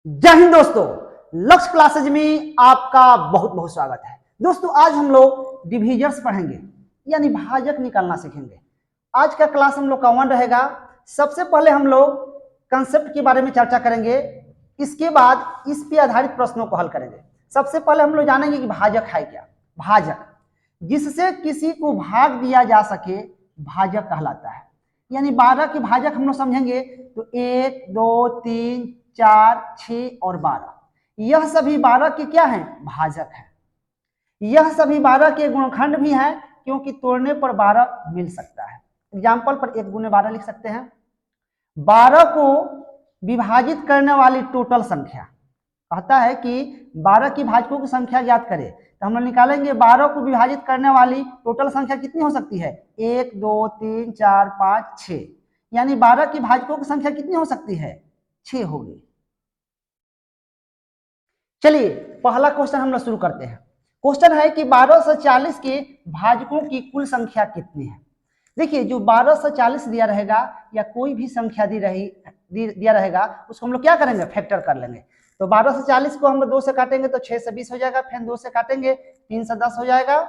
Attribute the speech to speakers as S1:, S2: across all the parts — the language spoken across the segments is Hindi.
S1: जय हिंद दोस्तों, लक्ष्य क्लासेज में आपका बहुत बहुत स्वागत है। दोस्तों आज हम लोग डिविजन्स पढ़ेंगे यानी भाजक निकालना सीखेंगे। आज का क्लास हम लोग का 1 रहेगा। सबसे पहले हम लोग कंसेप्ट के बारे में चर्चा करेंगे, इसके बाद इस पे आधारित प्रश्नों को हल करेंगे। सबसे पहले हम लोग जानेंगे कि भाजक है क्या। भाजक जिससे किसी को भाग दिया जा सके भाजक कहलाता है। यानी 12 के भाजक हम लोग समझेंगे तो 1, 2, 3, 4, 6 और 12, यह सभी 12 के क्या हैं? भाजक है। यह सभी 12 के गुणनखंड भी हैं, क्योंकि तोड़ने पर 12 मिल सकता है। एग्जाम्पल पर 1 गुने 12 लिख सकते हैं। 12 को विभाजित करने वाली टोटल संख्या कहता है कि 12 की भाजकों की संख्या ज्ञात करें, तो हम लोग निकालेंगे 12 को विभाजित करने वाली टोटल संख्या कितनी हो सकती है? 1, 2, 3, 4, 5, 6। यानी 12 की भाजकों की संख्या कितनी हो सकती है? 6 होगी। चलिए पहला क्वेश्चन हम लोग शुरू करते हैं। क्वेश्चन है कि 12 से 40 के भाजकों की कुल संख्या कितनी है। देखिए जो 12 से 40 दिया रहेगा या कोई भी संख्या दिया रहेगा उसको हम लोग क्या करेंगे? फैक्टर कर लेंगे। तो 12 से 40 को हम लोग 2 से काटेंगे तो 6 से 20 हो जाएगा, फिर 2 से काटेंगे 3 से 10 हो जाएगा,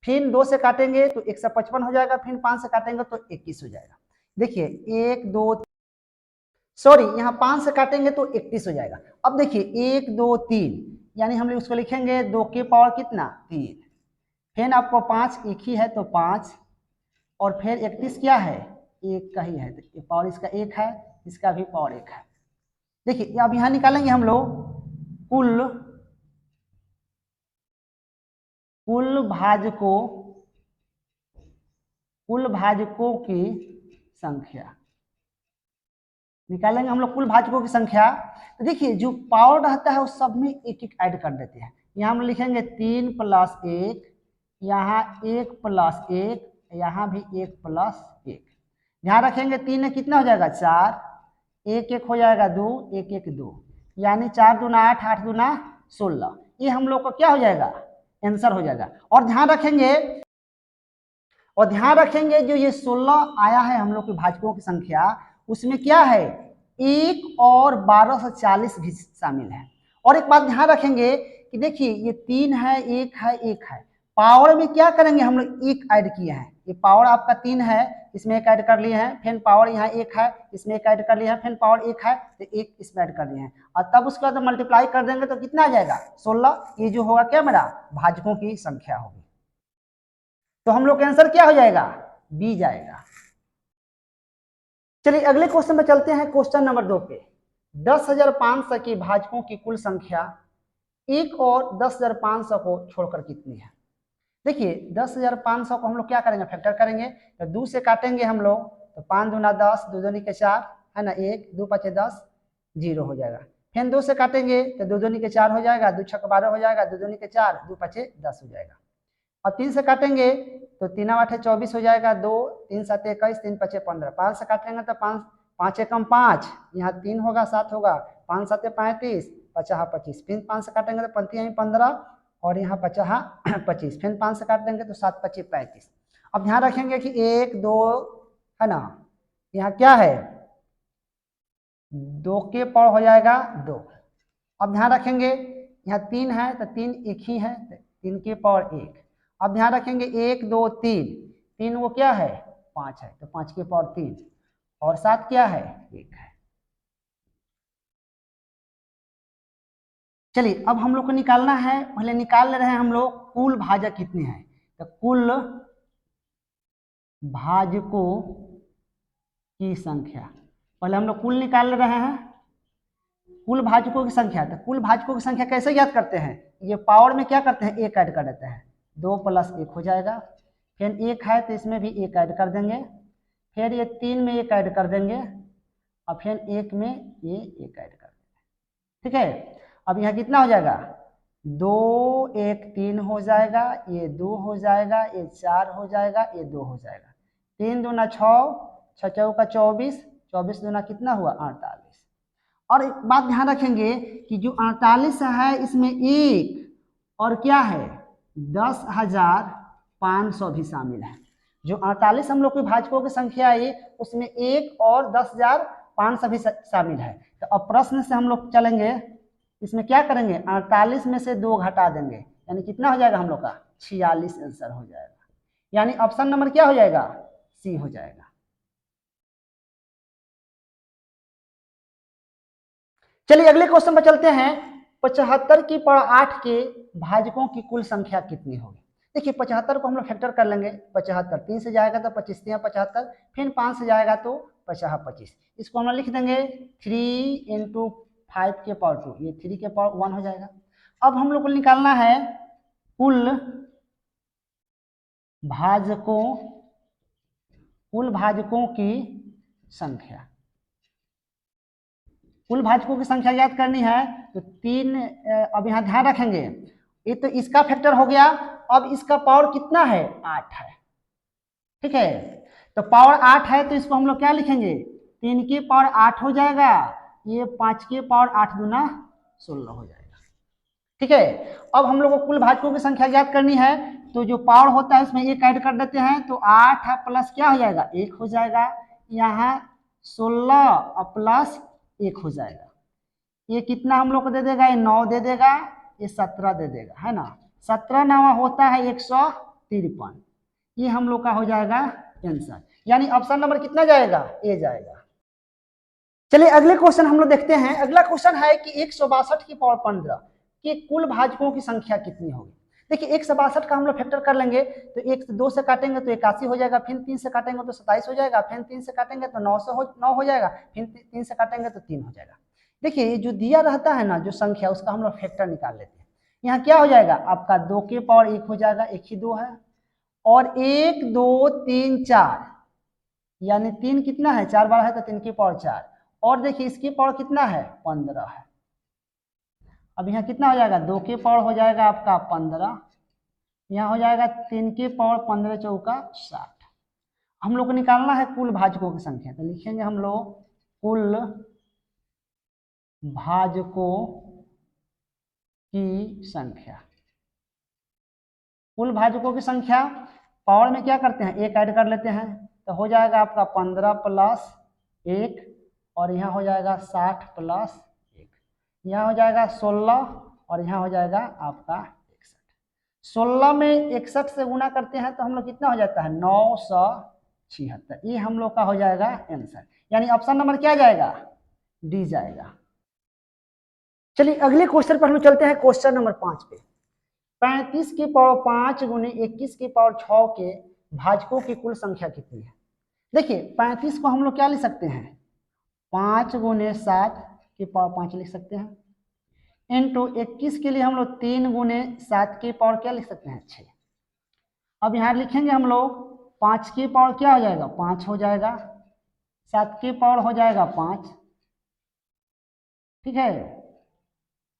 S1: फिर 2 से काटेंगे तो 1 से 55 हो जाएगा, फिर 5 से काटेंगे तो 21 हो जाएगा। देखिए 1, 2, सॉरी यहाँ 5 से काटेंगे तो 31 हो जाएगा। अब देखिए 1, 2, 3 यानी हम लोग उसको लिखेंगे 2 के पावर कितना? 3। फिर आपको 5 एक ही है तो 5, और फिर 31 क्या है? 1 का ही है, तो पावर इसका 1 है, इसका भी पावर 1 है। देखिए अब यहाँ निकालेंगे हम लोग कुल भाजकों की संख्या निकालेंगे हम लोग। कुल भाजकों की संख्या तो देखिए जो पावर रहता है वो सब में एक एक ऐड कर देते हैं। यहाँ हम लिखेंगे 3 + 1, यहाँ 1 + 1, यहाँ भी 1 + 1। ध्यान रखेंगे 3 में कितना हो जाएगा? 4, 1 1 हो जाएगा 2, 1 1 2, यानी 4 दूना 8, 8 दूना 16। ये हम लोग को क्या हो जाएगा? आंसर हो जाएगा। और ध्यान रखेंगे जो ये 16 आया है हम लोग के भाजकों की संख्या, उसमें क्या है? 1 और 12 से 40 भी शामिल है। और एक बात ध्यान रखेंगे कि देखिए ये 3 है, 1 है, 1 है, पावर में क्या करेंगे हम लोग? 1 ऐड किए हैं। ये पावर आपका 3 है, इसमें 1 ऐड कर लिए हैं, फिर पावर यहाँ 1 है, इसमें 1 ऐड कर लिए हैं, फिर पावर 1 है तो 1 इसमें ऐड कर लिए हैं, और तब उसके बाद मल्टीप्लाई कर देंगे तो कितना आ जाएगा? 16। ये जो होगा क्या मेरा? भाजकों की संख्या होगी। तो हम लोग का आंसर क्या हो जाएगा? बी जाएगा। चलिए अगले क्वेश्चन में चलते हैं, क्वेश्चन नंबर 2 पे। 10,500 की भाजकों की कुल संख्या 1 और 10,500 को छोड़कर कितनी है? देखिए 10,500 को हम लोग क्या करेंगे? फैक्टर करेंगे। तो 2 से काटेंगे हम लोग तो 5 दूना 10, 2 दूनी के 4 है ना, 1, 2 5 10, 0 हो जाएगा। फिर 2 से काटेंगे तो 2 दूनी के 4 हो जाएगा, 2 6 12 हो जाएगा, 2 दूनी के 4, 2 5 10 हो जाएगा। और 3 से काटेंगे तो 3 8 24 हो जाएगा, 2 3 7 21, 3 5 15। 5 से काटेंगे तो 5 5 एकम 5, यहाँ 3 होगा 7 होगा, 5 7 35, 50 25। फिर 5 से काटेंगे तो 35 15 और यहाँ 50 25। फिर 5 से काट देंगे तो 7 25 35। अब ध्यान रखेंगे कि 1 2 है ना, यहाँ क्या है? 2 के पावर हो जाएगा 2। अब ध्यान रखेंगे यहाँ 3 है तो 3 एक ही है, 3 के पावर 1। अब ध्यान रखेंगे 1 2 3, 3 वो क्या है? 5 है, तो 5 के पावर 3, और 7 क्या है? 1 है। चलिए अब हम लोग को निकालना है, पहले निकाल ले रहे हैं हम लोग कुल भाजक कितने हैं। तो कुल भाजकों की संख्या पहले हम लोग कुल निकाल ले रहे हैं। कुल भाजकों की संख्या, तो कुल भाजकों की संख्या कैसे याद करते हैं? ये पावर में क्या करते हैं? 1 ऐड कर देते हैं, 2 + 1 हो जाएगा। फिर 1 है तो इसमें भी 1 ऐड कर देंगे, फिर ये 3 में 1 ऐड कर देंगे, और फिर 1 में ये 1 ऐड कर देंगे। ठीक है, अब यहाँ कितना हो जाएगा? 2 1 3 हो जाएगा, ये 2 हो जाएगा, ये 4 हो जाएगा, ये 2 हो जाएगा। 3 दूना 6, 6 चौका 24, 24 दूना कितना हुआ? 48। और एक बात ध्यान रखेंगे कि जो 48 है इसमें 1 और क्या है? 10,500 भी शामिल है। जो 48 हम लोग की भाजकों की संख्या आई उसमें 1 और 10,500 5 भी शामिल है। तो अब प्रश्न से हम लोग चलेंगे, इसमें क्या करेंगे, 48 में से 2 घटा देंगे, यानी कितना हो जाएगा हम लोग का 46 आंसर हो जाएगा। यानी ऑप्शन नंबर क्या हो जाएगा, सी हो जाएगा। चलिए अगले क्वेश्चन पर चलते हैं। 75 की पावर 8 के भाजकों की कुल संख्या कितनी होगी। देखिए 75 को हम लोग फैक्टर कर लेंगे, 75 3 से जाएगा तो 25 75, फिर 5 से जाएगा तो 50 25। इसको हम लोग लिख देंगे 3 × 5 के पावर 2, ये 3 के पावर 1 हो जाएगा। अब हम लोग को निकालना है कुल भाजकों की संख्या। कुल भाजकों की संख्या याद करनी है तो 3, अब यहाँ ध्यान रखेंगे, ये तो इसका फैक्टर हो गया। अब इसका पावर कितना है, 8 है, ठीक है। तो पावर 8 है तो इसको हम लोग क्या लिखेंगे, 3 की पावर 8 हो जाएगा, ये 5 की पावर 8 दूना 16 हो जाएगा, ठीक है। अब हम लोग को कुल भाजकों की संख्या याद करनी है, तो जो पावर होता है उसमें 1 ऐड कर देते हैं, तो 8 प्लस क्या हो जाएगा, 1 हो जाएगा। यहाँ 16 प्लस 1 हो जाएगा, ये कितना हम लोग को दे देगा, ये 9 दे देगा, ये 17 दे देगा, है ना। 17 9 होता है 153, ये हम लोग का हो जाएगा आंसर। यानी ऑप्शन नंबर कितना जाएगा, ए जाएगा। चलिए अगले क्वेश्चन हम लोग देखते हैं। अगला क्वेश्चन है कि 162 की पावर 15 के कुल भाजकों की संख्या कितनी होगी। देखिए 162 का हम लोग फैक्टर कर लेंगे, तो 1 से 2 से काटेंगे तो 81 हो जाएगा, फिर 3 से काटेंगे तो 27 हो जाएगा, फिर 3 से काटेंगे तो 9 हो जाएगा, फिर 3 से काटेंगे तो 3 हो जाएगा। देखिए ये जो दिया रहता है ना जो संख्या, उसका हम लोग फैक्टर निकाल लेते हैं। यहाँ क्या हो जाएगा, आपका 2 के पावर 1 हो जाएगा, 1 ही 2 है, और 1 2 3 4, यानी 3 कितना है, 4 बार है तो 3 की पावर 4, और देखिए इसकी पावर कितना है, 15 है। अब यहाँ कितना हो जाएगा, 2 के पावर हो जाएगा आपका 15, यहाँ हो जाएगा 3 के पावर 15 चौका 60। हम लोग को निकालना है कुल भाजकों की संख्या, तो लिखेंगे हम लोग कुल भाजकों की संख्या। कुल भाजकों की संख्या पावर में क्या करते हैं, 1 ऐड कर लेते हैं, तो हो जाएगा आपका 15 प्लस 1, और यहाँ हो जाएगा 60 प्लस 1, यहाँ हो जाएगा 16, और यहाँ हो जाएगा आपका 61। 16 में 61 से गुना करते हैं तो हम लोग कितना हो जाता है, 976, ये हम लोग का हो जाएगा आंसर। यानी ऑप्शन नंबर क्या जाएगा, डी जाएगा। चलिए अगले क्वेश्चन पर हम चलते हैं, क्वेश्चन नंबर 5 पे। 35 की पावर 5 गुने 21 की पावर 6 के भाजकों की कुल संख्या कितनी है। देखिए 35 को हम लोग क्या लिख सकते हैं, 5 गुने 7 की पावर 5 लिख सकते हैं, इनटू 21 के लिए हम लोग 3 गुने 7 की पावर क्या लिख सकते हैं, 6। अब यहाँ लिखेंगे हम लोग 5 की पावर क्या हो जाएगा, 5 हो जाएगा, 7 की पावर हो जाएगा 5, ठीक है,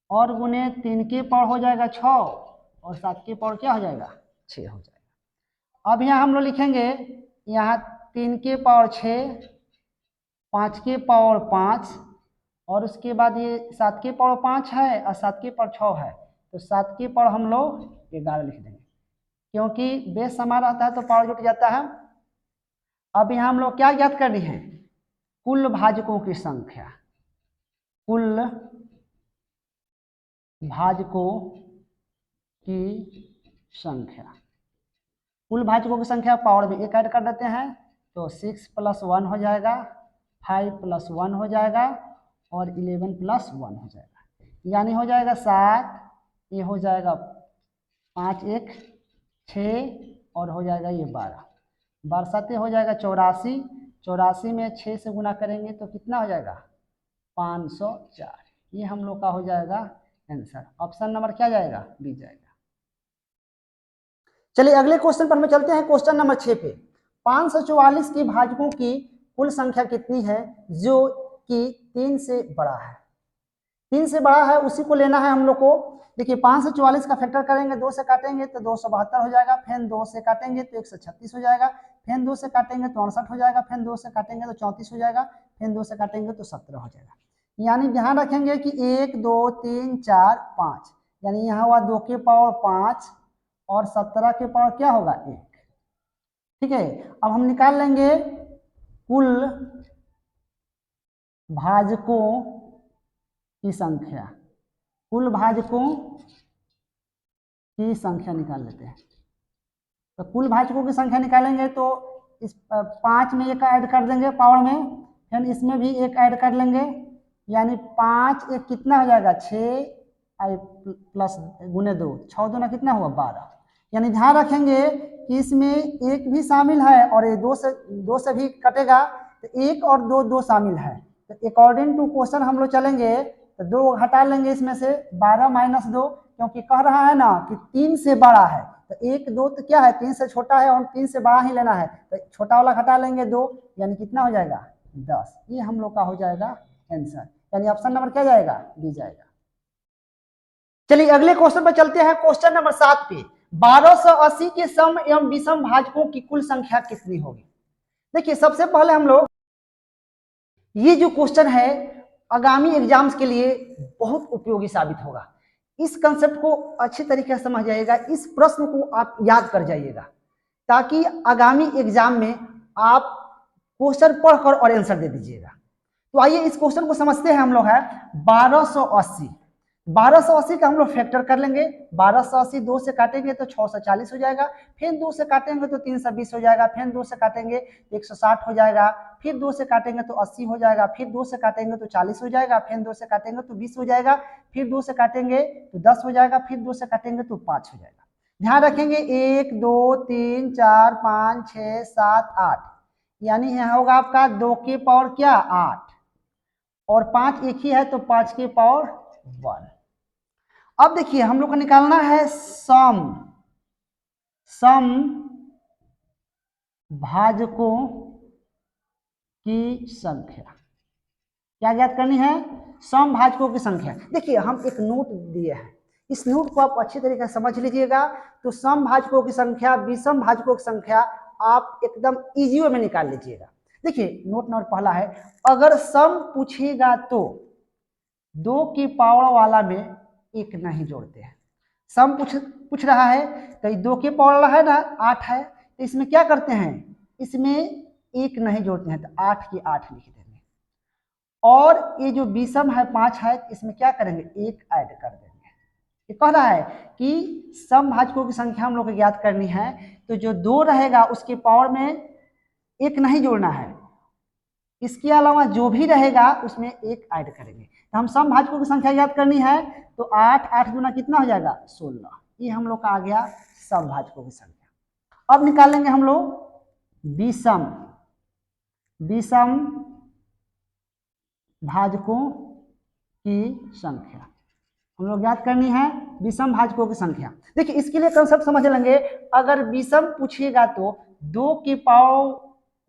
S1: और गुने 3 की पावर हो जाएगा 6, और 7 की पावर क्या हो जाएगा, 6 हो जाएगा। अब यहाँ हम लोग लिखेंगे, यहाँ 3 की पावर 6, 5 की पावर 5, और उसके बाद ये 7 की पावर 5 है और 7 की पावर 6 है, तो 7 की पावर हम लोग 11 लिख देंगे, क्योंकि बेस समान रहता है तो पावर जुट जाता है। अब यहाँ हम लोग क्या ज्ञात कर रहे हैं, कुल भाजकों की संख्या। कुल भाजकों की संख्या, कुल भाजकों की संख्या पावर में 1 ऐड कर देते हैं, तो 6 + 1 हो जाएगा, 5 + 1 हो जाएगा, और 11 + 1 हो जाएगा, यानी हो जाएगा 7, ये हो जाएगा 5 1 6, और हो जाएगा ये 12, 12 7 हो जाएगा 84, 84 में 6 से गुना करेंगे तो कितना हो जाएगा, 504, ये हम लोग का हो जाएगा आंसर। ऑप्शन नंबर क्या जाएगा, बी जाएगा। चलिए अगले क्वेश्चन पर हम चलते हैं, क्वेश्चन नंबर 6 पे। 544 की भाजकों की कुल संख्या कितनी है जो कि 3 से बड़ा है। 3 से बड़ा है उसी को लेना है हम लोग को। देखिए 544 का फैक्टर करेंगे, 2 से काटेंगे तो 272 हो जाएगा, फिर 2 से काटेंगे तो 136 हो जाएगा, फिर 2 से काटेंगे तो 68 हो जाएगा, फिर 2 से काटेंगे तो 34 हो जाएगा, फिर 2 से काटेंगे तो 17 हो जाएगा। यानी ध्यान रखेंगे कि 1 2 3 4 5, यानी यहाँ हुआ 2 के पावर 5 और 17 के पावर क्या होगा 1, ठीक है। अब हम निकाल लेंगे कुल भाजकों की संख्या, कुल भाजकों की संख्या निकाल लेते हैं। तो कुल भाजकों की संख्या निकालेंगे तो इस 5 में एक ऐड कर देंगे पावर में, फिर इसमें भी एक ऐड कर लेंगे, यानी 5 एक कितना हो जाएगा 6 प्लस गुने 2, 6 दूना कितना हुआ 12। यानी ध्यान रखेंगे कि इसमें एक भी शामिल है और ये दो से भी कटेगा, तो एक और दो शामिल है। तो अकॉर्डिंग टू क्वेश्चन हम लोग चलेंगे तो 2 हटा लेंगे इसमें से, 12 माइनस 2, क्योंकि कह रहा है ना कि 3 से बड़ा है, तो 1 2 तो क्या है 3 से छोटा है और 3 से बड़ा ही लेना है, तो छोटा वाला हटा लेंगे 2, यानी कितना हो जाएगा 10। ये हम लोग का हो जाएगा आंसर, यानी ऑप्शन नंबर क्या जाएगा डी जाएगा। चलिए अगले क्वेश्चन पर चलते हैं, क्वेश्चन नंबर 7 पे। 1280 के सम एवं विषम भाजकों की कुल संख्या कितनी होगी। देखिए सबसे पहले हम लोग ये जो क्वेश्चन है आगामी एग्जाम्स के लिए बहुत उपयोगी साबित होगा। इस कंसेप्ट को अच्छी तरीके से समझ जाइएगा, इस प्रश्न को आप याद कर जाइएगा, ताकि आगामी एग्जाम में आप क्वेश्चन पढ़कर और आंसर दे दीजिएगा। तो आइए इस क्वेश्चन को समझते हैं हम लोग। है 1280 का हम लोग फैक्टर कर लेंगे। 1280 2 से काटेंगे तो 640 हो जाएगा, फिर 2 से काटेंगे तो 320 हो जाएगा, फिर 2 से काटेंगे तो 160 हो जाएगा, फिर 2 से काटेंगे तो 80 हो जाएगा, फिर 2 से काटेंगे तो 40 हो जाएगा, फिर 2 से काटेंगे तो 20 हो जाएगा, फिर 2 से काटेंगे तो 10 हो जाएगा, फिर 2 से काटेंगे तो 5 हो जाएगा। ध्यान रखेंगे 1 2 3 4 5 6 7 8, यानी यहाँ होगा आपका 2 की पावर क्या 8 और 5 एक ही है तो 5 की पावर 1। अब देखिए हम लोग को निकालना है सम भाजकों की संख्या। क्या ज्ञात करनी है सम भाजकों की संख्या। देखिए हम एक नोट दिए हैं, इस नोट को आप अच्छी तरीके से समझ लीजिएगा। तो सम भाजकों की संख्या विषम भाजकों की संख्या आप एकदम इजी वे में निकाल लीजिएगा। देखिए नोट नंबर पहला है, अगर सम पूछेगा तो 2 की पावर वाला में एक नहीं जोड़ते हैं। सम पूछ रहा है तो 2 की पावर वाला है ना 8 है, तो इसमें क्या करते हैं इसमें एक नहीं जोड़ते हैं, तो 8 की 8 लिख देंगे। और ये जो विषम है 5 है, इसमें क्या करेंगे एक ऐड कर देंगे। ये कह रहा है कि सम भाजकों की संख्या हम लोग को ज्ञात करनी है, तो जो 2 रहेगा उसके पावर में एक नहीं जोड़ना है, इसके अलावा जो भी रहेगा उसमें एक ऐड करेंगे। तो हम सम भाजकों की संख्या याद करनी है, तो 8 8 गुना कितना हो जाएगा 16। ये हम लोग का आ गया सम भाजकों की संख्या। अब निकालेंगे हम लोग विषम भाजकों की संख्या। हम लोग याद करनी है विषम भाजकों की संख्या। देखिए इसके लिए कंसेप्ट समझ लेंगे। अगर विषम पूछिएगा तो 2 की पावर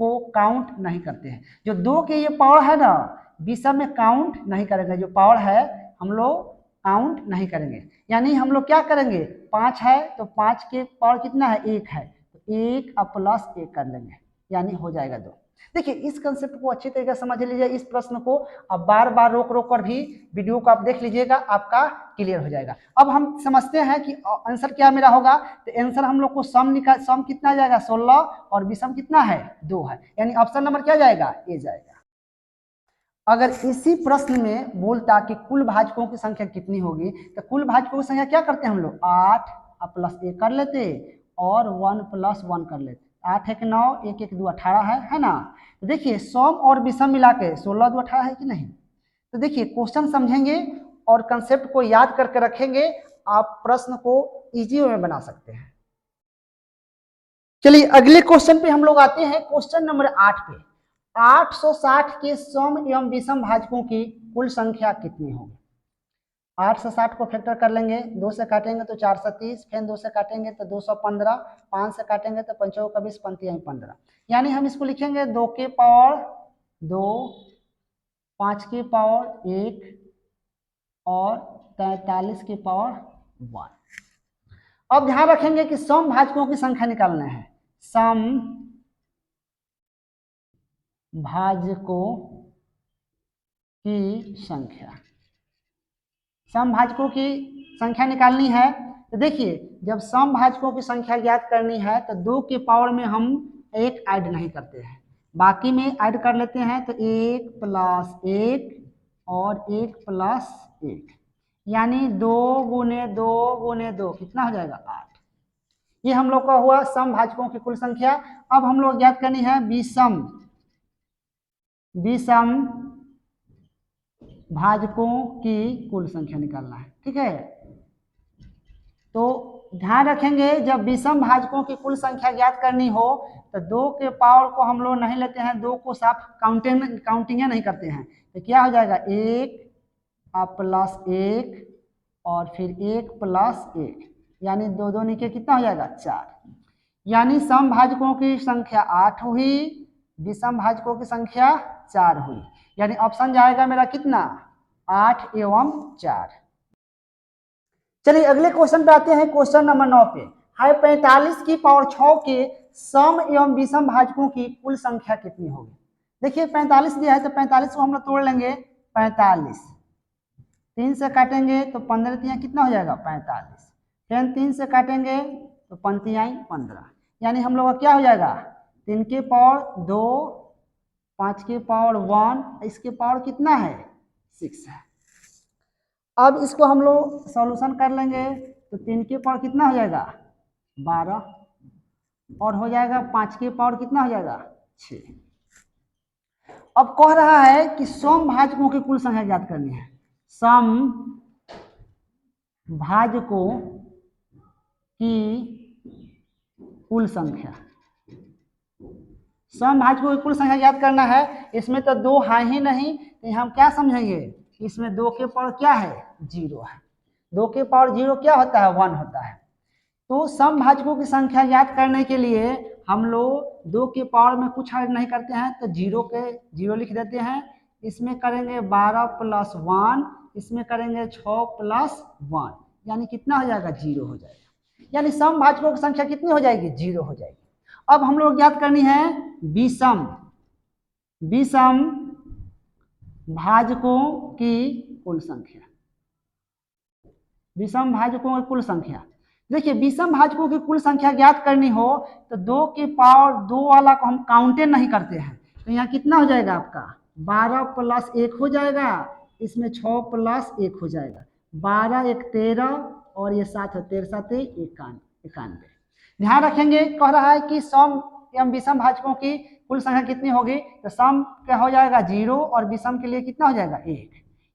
S1: को काउंट नहीं करते हैं। जो 2 के ये पावर है ना विषम में काउंट नहीं करेंगे, जो पावर है हम लोग काउंट नहीं करेंगे। यानी हम लोग क्या करेंगे 5 है तो 5 के पावर कितना है 1 है, तो 1 प्लस 1 कर लेंगे, यानी हो जाएगा 2। देखिए इस कंसेप्ट को अच्छी तरीके से समझ लीजिए। इस प्रश्न को अब बार बार रोक रोक कर भी वीडियो को आप देख लीजिएगा, आपका क्लियर हो जाएगा। अब हम समझते हैं कि आंसर क्या मेरा होगा। तो आंसर हम लोग को सम कितना आ जाएगा 16 और विषम कितना है 2 है, यानी ऑप्शन नंबर क्या जाएगा ए जाएगा। अगर इसी प्रश्न में बोलता कि कुल भाजकों की संख्या कितनी होगी, तो कुल भाजकों की संख्या क्या करते हैं हम लोग 8 प्लस 1 कर लेते और 1 प्लस 1 कर लेते। 8 1 9 1 1 2 18 है ना। तो देखिए सम और विषम मिला के 16 2 18 है कि नहीं। तो देखिए क्वेश्चन समझेंगे और कंसेप्ट को याद करके रखेंगे, आप प्रश्न को इजी वे में बना सकते हैं। चलिए अगले क्वेश्चन पे हम लोग आते हैं, क्वेश्चन नंबर 8 पे। 860 के सम एवं विषम भाजकों की कुल संख्या कितनी होगी। 8 से 60 को फैक्टर कर लेंगे, 2 से काटेंगे तो 430, फिर 2 से काटेंगे तो 215, 5 से काटेंगे तो 5 का 20 पंतियां 15, यानी हम इसको लिखेंगे 2 की पावर 2, 5 की पावर 1 और 43 की पावर 1। अब ध्यान रखेंगे कि सम भाजकों की संख्या निकालना है। सम भाजकों की संख्या, सम भाजकों की संख्या निकालनी है। तो देखिए जब सम भाजकों की संख्या ज्ञात करनी है तो 2 की पावर में हम एक ऐड नहीं करते हैं, बाकी में ऐड कर लेते हैं तो 1+1 और 1+1, यानी 2 × 2 × 2 कितना हो जाएगा 8। ये हम लोग का हुआ सम भाजकों की कुल संख्या। अब हम लोग ज्ञात करनी है विषम भाजकों की कुल संख्या निकालना है, ठीक है। तो ध्यान रखेंगे जब विषम भाजकों की कुल संख्या ज्ञात करनी हो तो 2 के पावर को हम लोग नहीं लेते हैं, 2 को साफ काउंटिंग नहीं करते हैं, तो क्या हो जाएगा 1+1 और फिर 1+1, यानी 2 2 नीचे कितना हो जाएगा 4, यानी सम भाजकों की संख्या 8 हुई, विषम भाजकों की संख्या 4 हुई, यानी ऑप्शन जाएगा मेरा कितना 8 एवं 4। चलिए अगले क्वेश्चन पे आते हैं, क्वेश्चन नंबर 9 पे है 45 की पावर 6 के सम एवं विषम भाजकों की कुल संख्या कितनी होगी। देखिए 45 दिया है तो 45 को हम लोग तोड़ लेंगे, 45 3 से काटेंगे तो 15 तिया कितना हो जाएगा 45, फिर 3 से काटेंगे तो 5 15, यानी हम लोग का क्या हो जाएगा 3 के पावर 2, 5 के पावर 1, इसके पावर कितना है 6 है। अब इसको हम लोग सॉल्यूशन कर लेंगे तो 3 के पावर कितना हो जाएगा 12 और हो जाएगा 5 के पावर कितना हो जाएगा 6। अब कह रहा है कि सम भाजकों की कुल संख्या ज्ञात करनी है, सम भाजकों की कुल संख्या, सम भाजकों की कुल संख्या ज्ञात करना है। इसमें तो 2 है ही नहीं, तो हम क्या समझेंगे इसमें 2 के पावर क्या है 0 है, 2 के पावर 0 क्या होता है 1 होता है। तो सम भाजकों की संख्या ज्ञात करने के लिए हम लोग 2 के पावर में कुछ ऐड नहीं करते हैं, तो 0 लिख देते हैं, इसमें करेंगे 12+1, इसमें करेंगे 6+1, यानी कितना हो जाएगा 0 हो जाएगा, यानी सम भाजकों की संख्या कितनी हो जाएगी 0 हो जाएगी। अब हम लोग ज्ञात करनी है विषम भाजकों की कुल संख्या, विषम भाजकों की कुल संख्या। देखिए विषम भाजकों की कुल संख्या ज्ञात करनी हो तो 2 के पावर 2 वाला को हम काउंटें नहीं करते हैं, तो यहाँ कितना हो जाएगा आपका 12+1 हो जाएगा, इसमें 6+1 हो जाएगा, 12 1 13 और ये 7 13 7 91। ध्यान रखेंगे कह रहा है कि सम एवं विषम भाजकों की कुल संख्या कितनी होगी, तो सम क्या हो जाएगा 0 और विषम के लिए कितना हो जाएगा 1,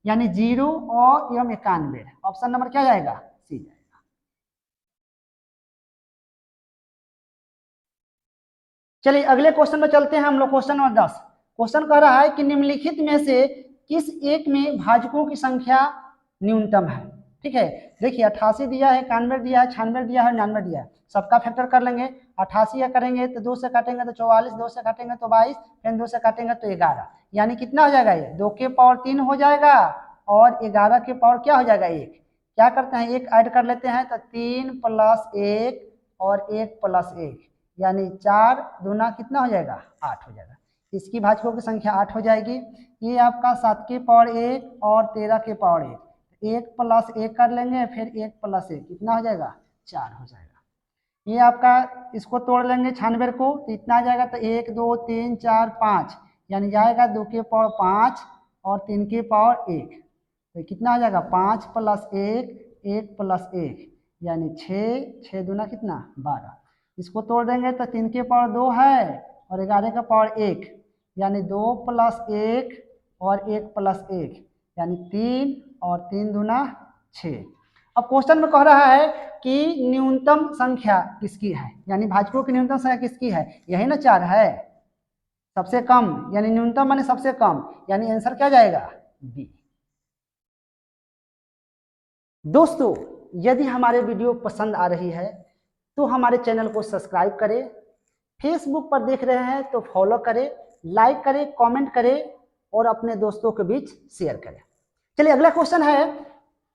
S1: यानी 0 और एवं 91। ऑप्शन नंबर क्या जाएगा सी जाएगा। चलिए अगले क्वेश्चन में चलते हैं हम लोग, क्वेश्चन नंबर 10। क्वेश्चन कह रहा है कि निम्नलिखित में से किस एक में भाजकों की संख्या न्यूनतम है, ठीक है। देखिए 88 दिया है, 91 दिया है, 96 दिया है, 99 दिया है, सबका फैक्टर कर लेंगे। 88 करेंगे तो 2 से काटेंगे तो 44, 2 से काटेंगे तो 22, फिर 2 से काटेंगे तो 11, यानी कितना हो जाएगा ये 2 के पावर 3 हो जाएगा और 11 के पावर क्या हो जाएगा 1। क्या करते हैं 1 ऐड कर लेते हैं तो 3+1 और 1+1, यानी 4 दूना कितना हो जाएगा 8 हो जाएगा। इसकी भाजकों की संख्या 8 हो जाएगी। ये आपका 7 के पावर 1 और 13 के पावर 1, 1+1 कर लेंगे, फिर 1+1 कितना हो जाएगा 4 हो जाएगा। ये आपका इसको तोड़ लेंगे 96 को तो इतना आ जाएगा, तो 1 2 3 4 5, यानी जाएगा 2 के पावर 5 और 3 के पावर 1, तो कितना हो जाएगा 5+1 1+1, यानी 6 दूना कितना 12। इसको तोड़ देंगे तो 3 के पावर 2 है और 11 का पावर 1, यानी 2+1 और 1+1, यानी 3 और 3 दूना 6। अब क्वेश्चन में कह रहा है कि न्यूनतम संख्या किसकी है, यानी भाजकों की न्यूनतम संख्या किसकी है, यही ना 4 है, सबसे कम, यानी न्यूनतम माने सबसे कम, यानी आंसर क्या जाएगा बी। दोस्तों यदि हमारे वीडियो पसंद आ रही है तो हमारे चैनल को सब्सक्राइब करें, फेसबुक पर देख रहे हैं तो फॉलो करें, लाइक करें, कमेंट करें और अपने दोस्तों के बीच शेयर करें। चलिए अगला क्वेश्चन है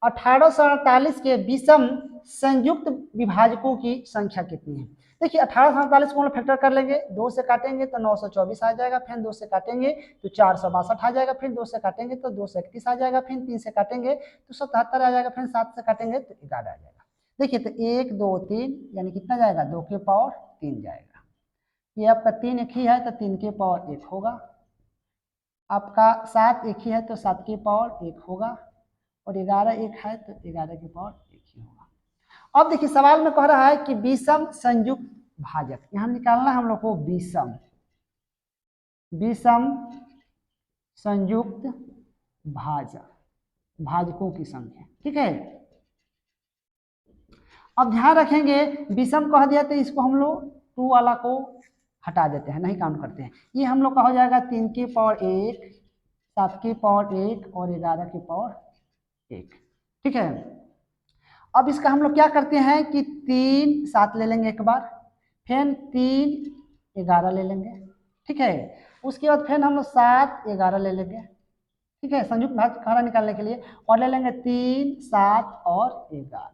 S1: 1848 के विषम संयुक्त विभाजकों की संख्या कितनी है। देखिए 1848 को हम फैक्टर कर लेंगे, 2 से काटेंगे तो 924 आ जाएगा, फिर 2 से काटेंगे तो 462 आ जाएगा, फिर 2 से काटेंगे तो 231 आ जाएगा, फिर 3 से काटेंगे तो 77 आ जाएगा, फिर 7 से काटेंगे तो 11 आ जाएगा। देखिए तो 1 2 3 यानी कितना जाएगा 2 के पावर 3 जाएगा। ये आपका 3 एक ही है तो 3 के पावर 1 होगा, आपका 7 एक ही है तो 7 के पावर 1 होगा, और 11 एक है तो 11 के पावर 1 ही होगा। अब देखिए सवाल में कह रहा है कि विषम संयुक्त भाजक, यहाँ निकालना हम लोग को विषम संयुक्त भाजकों की संख्या, ठीक है। अब ध्यान रखेंगे विषम कह दिया तो इसको हम लोग 2 वाला को हटा देते हैं, नहीं काउंट करते हैं। ये हम लोग का हो जाएगा 3 की पावर 1, 7 की पावर 1 और 11 की पावर 1, ठीक है। अब इसका हम लोग क्या करते हैं कि 3 7 ले लेंगे एक बार, फिर 3 11 ले लेंगे, ठीक है। उसके बाद फिर हम लोग 7 11 ले लेंगे, ठीक है, संयुक्त भाजक निकालने के लिए, और ले लेंगे 3 7 और 11।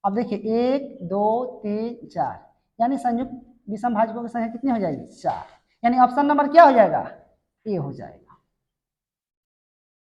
S1: अब देखिए 1 2 3 4, यानी संयुक्त विषम भाजकों की संख्या कितनी हो जाएगी 4, यानी ऑप्शन नंबर क्या हो जाएगा ए हो जाएगा।